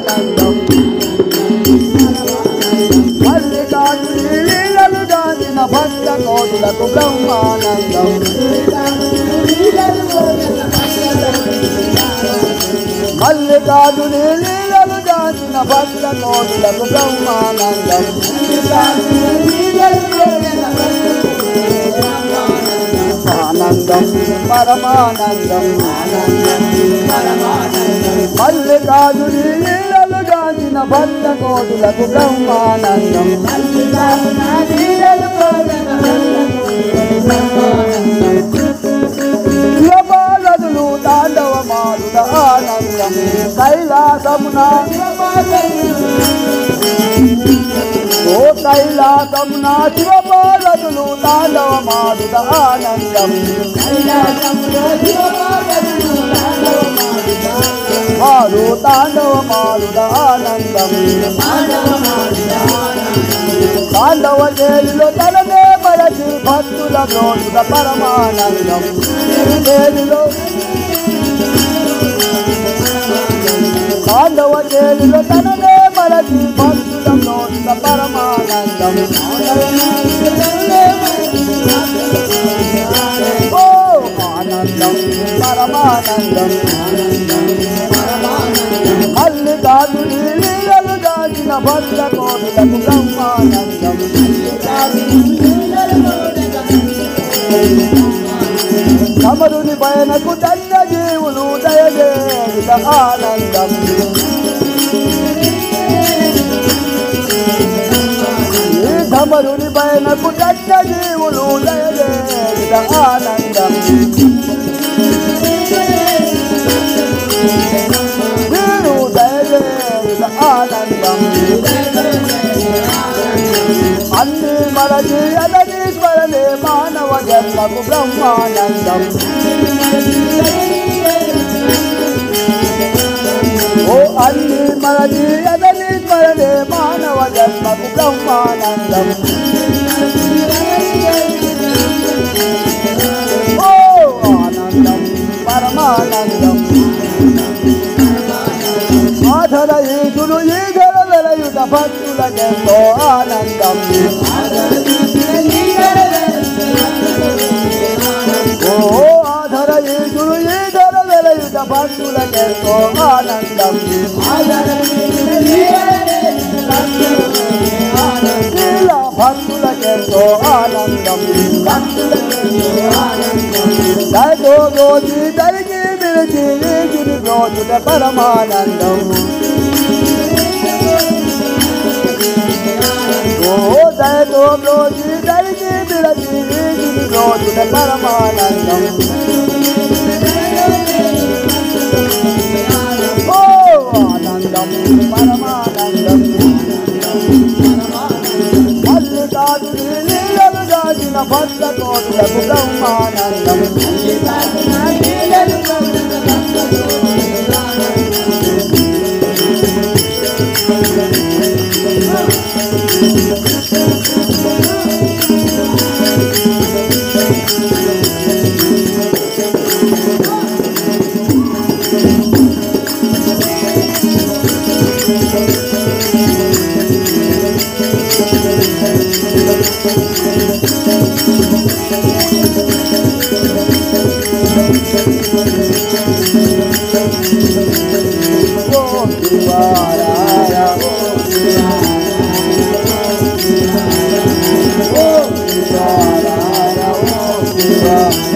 పరమానందం మల్లికార్జుని లీలలు గాంచిన భక్త కోటులకు బ్రహ్మానందం మల్లికార్జుని లీలలు గాంచిన భక్త కోటులకు బ్రహ్మానందం ఆనందం పరమానందం మల్లికార్జుని లీలలు గాంచిన భక్త కోటులకు బ్రహ్మానందం శివపాలదులు తాండవమాడుట ఆనందం కైలాసమున ఓ కైలాసమున శివపాలదులు తాండవమాడుట ఆనందం వారు తాండవమాడుట ఆనందం తాండవ జైలులో తననే మరచి భక్తుల బ్రోచుట పరమానందం జైలులో తాండవ జైలులో తననే మరచి భక్తుల బ్రోచుట పరమానందం ఓ ఆనందం పరమానందం మల్లికార్జుని లీలలు గాంచిన భక్త కోటులకు బ్రహ్మానందం సమరుని పయనకు దండ జీవులు దయచేయుట ఆనందం ఈ సమరుని పయనకు దండ జీవులు దయచేయుట ఆనందం వీరు దయచేయుట ఆనందం అన్ని మరచి అదనీశ్వరనే మానవ జన్మకు బ్రహ్మానందం ఓ అన్ని మరచి అదనీశ్వరనే మానవ జన్మకు బ్రహ్మానందం ఓ ఆనందం పరమానందం ఆధర ఈదులు ఈధర వెలయుట భక్తులకెంతో ఆనందం ఓ ఆధర ఈదులు ఈధర వెలయుట భక్తులకెంతో ఆనందం ఇలా భక్తులకెంతో ఆనందం దయతో రోజు దరికి నిలిచి ఈగిరి రోజుల పరమానందం ఓ దయతో రోజు దరికి నిలిచి ఈగిరి రోజుల పరమానందం ఓ ఆనందం పరమానందం మల్లికార్జుని లీలలు గాంచిన భక్త కోటులకు బ్రహ్మానందం Oh,